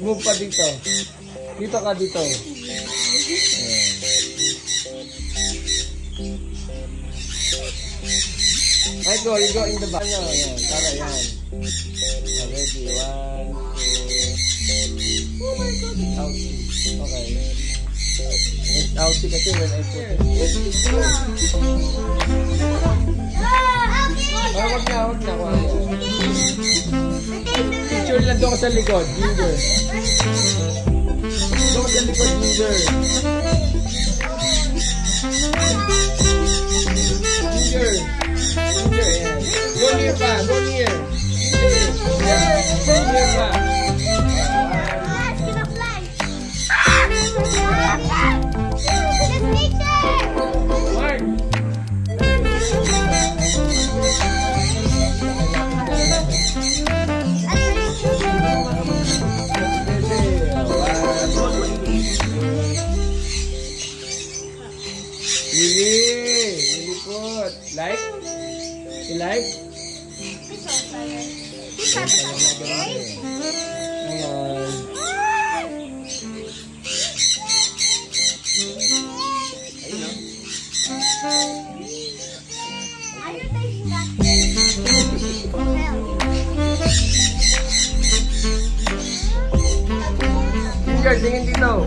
Move pa dito. Dito ka dito. Right, go. You go in the back. Ano, yan. Tara, yan. Ready. 1, 2. Oh my God. It's outsy. Okay. It's outsy kasi when I put it. Wag na. Picture lang doon ka sa likod, Ginger. Doon ka sa likod, Ginger. Ginger, yan. Go near pa, go near. Go near pa. Mark. Lilipot. Like? You like? Ginger, tingin dito.